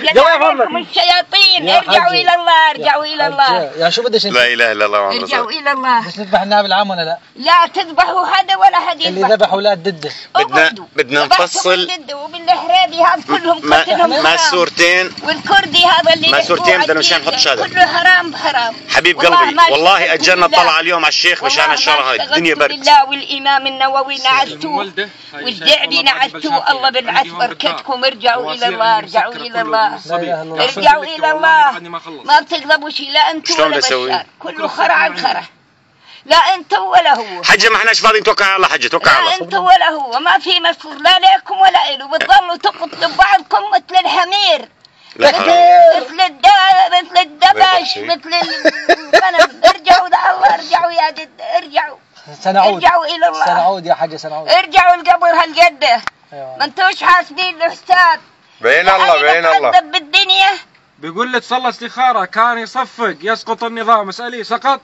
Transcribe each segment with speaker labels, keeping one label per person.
Speaker 1: سجل عليكم الشياطين. ارجعوا الى الله، ارجعوا الى الله.
Speaker 2: يا شو بدش
Speaker 3: لا اله الا الله.
Speaker 1: ارجعوا الى الله.
Speaker 2: بس نذبح النائب العام ولا لا؟
Speaker 1: لا تذبحوا هذا ولا حد يذبح.
Speaker 2: اللي ذبح اولاد ضده.
Speaker 3: بدنا نفصل.
Speaker 1: وبالحرابي هذا كلهم قتلهم
Speaker 3: ما السورتين
Speaker 1: والكردي هذا اللي
Speaker 3: ما السورتين بدنا مشان نحط شهاده.
Speaker 1: كله حرام بحرام.
Speaker 3: حبيب قلبي والله اجلنا طلع اليوم على الشيخ مشان الشهر هاي الدنيا برد.
Speaker 1: بالله والامام النووي نعستوه والدعبي نعستوه. الله بالعث بركتكم. ارجعوا الى الله، ارجعوا الى الله، ارجعوا الى الله. ما بتقلبوا شيء لا انتم ولا بشار. كله خرع عن خرع. لا انتم ولا هو.
Speaker 3: حجه ما احناش فاضيين. توكل على الله حجه، توكل على الله.
Speaker 1: لا انتم ولا هو. ما في مسؤول لا لكم ولا إله. بتضلوا تقتلوا بعضكم مثل الحمير، مثل الدبش، مثل الغنم. ارجعوا الى الله، ارجعوا يا جد، ارجعوا.
Speaker 2: سنعود،
Speaker 1: ارجعوا الى الله.
Speaker 2: سنعود يا حجه، سنعود.
Speaker 1: ارجعوا القبر هالجده. ما انتوش حاسبين الحساب.
Speaker 3: بين الله بين الله.
Speaker 1: بالدنيا
Speaker 4: بيقول لك صلى استخاره كان يصفق يسقط النظام. اساليه سقط؟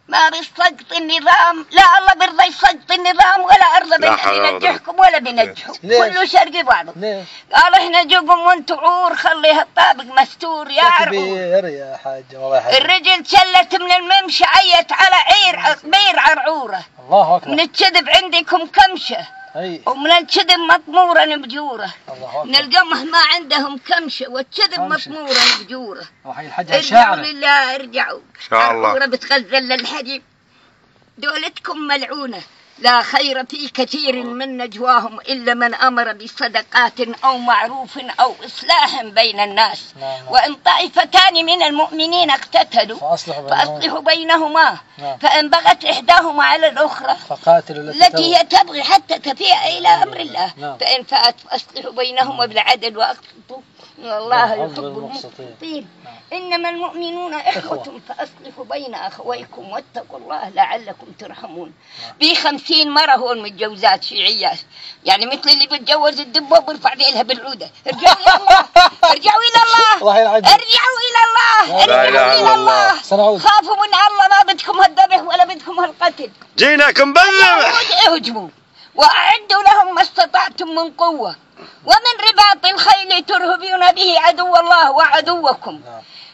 Speaker 1: ما بيسقط النظام. لا الله بيرضى يسقط النظام ولا ارضى بنجحكم ولا بنجحكم. كله شرقي بعضه. قال احنا جوكم وانتم عور. خليها الطابق مستور يا عرور.
Speaker 2: يا حاجه والله حاجة.
Speaker 1: الرجل شلت من الممشى عيت على بير عرعوره.
Speaker 2: الله اكبر.
Speaker 1: من الكذب عندكم كمشه ومن الكذب مطمورا بجوره. من القمح ما عندهم كمشه والكذب مطمورا بجوره. ارجعوا لله، ارجعوا.
Speaker 3: ان شاء الله.
Speaker 1: عرعوره بتغزل للحديد. دولتكم ملعونه. لا خير في كثير من نجواهم إلا من أمر بصدقات أو معروف أو إصلاح بين الناس. وإن طائفتان من المؤمنين اقتتلوا فأصلحوا بينهما. فإن بغت إحداهما على الأخرى فقاتلوا التي هي تبغي حتى تفيء إلى أمر الله. فإن فأت فأصلحوا بينهما بالعدل وأقسطوا الله يحب المقسطين. إنما المؤمنون إخوة فأصلحوا بين أخويكم واتقوا الله لعلكم ترحمون. في 50 مرة هون متجوزات شيعيات، يعني مثل اللي بتجوز الدبة وبرفع ديلها بالعودة. ارجعوا إلى الله، ارجعوا إلى الله، ارجعوا إلى الله، ارجعوا إلى الله. خافوا من الله. ما بدكم هالذبح ولا بدكم هالقتل.
Speaker 3: جيناكم بالذبح.
Speaker 1: اهجموا وأعدوا لهم ما استطعتم من قوة ومن رباط الخيل ترهبون به عدو الله وعدوكم.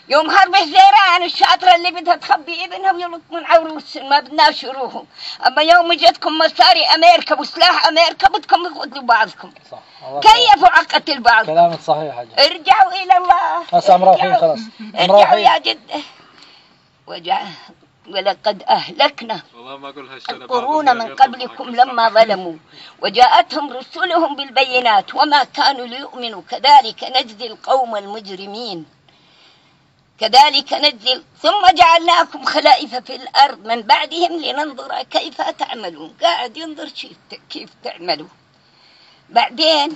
Speaker 1: يوم حرب الزيران الشاطرة اللي بدها تخبي ابنها ويلط من عروس ما بدناش يروحوا. أما يوم جتكم مصاري أمريكا وسلاح أمريكا بدكم تقتلوا بعضكم. كيفوا عقتل بعض.
Speaker 2: كلامك صحيح حاجة.
Speaker 1: ارجعوا إلى الله.
Speaker 2: هسه مروحين خلاص.
Speaker 1: ارجعوا يا جدة. ولقد أهلكنا القرون من قبلكم لما ظلموا وجاءتهم رسلهم بالبينات وما كانوا ليؤمنوا كذلك نجزي القوم المجرمين. كذلك نجزي. ثم جعلناكم خلائف في الأرض من بعدهم لننظر كيف تعملون. قاعد ينظر كيف تعملوا. بعدين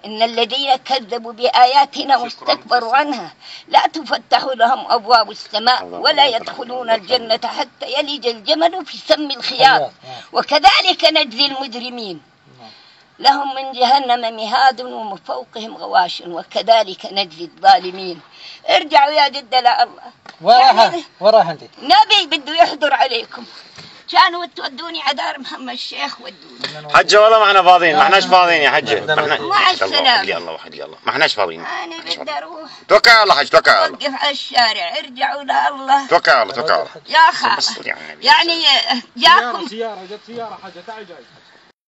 Speaker 1: إن الذين كذبوا بآياتنا واستكبروا عنها لا تفتح لهم أبواب السماء ولا يدخلون الجنة حتى يلج الجمل في سم الخياط وكذلك نجزي المجرمين. لهم من جهنم مهاد ومن فوقهم غواش وكذلك نجزي الظالمين. ارجعوا يا جدة لا الله.
Speaker 2: وراها انت.
Speaker 1: نبي بده يحضر عليكم. كانوا تودوني على دار محمد الشيخ ودوني.
Speaker 3: حجة والله ما احنا فاضيين. ما احناش فاضيين يا حجة.
Speaker 1: مع السلامة.
Speaker 3: وحد الله وحد الله. ما احناش فاضيين.
Speaker 1: انا بدي اروح.
Speaker 3: توكل على الله حج. توكل على الله.
Speaker 1: وقف على الشارع. ارجعوا لله.
Speaker 3: توكل على الله. توكل على الله.
Speaker 1: يا خالد يعني جاكم
Speaker 4: سيارة جت سيارة حاجة تعي جاي.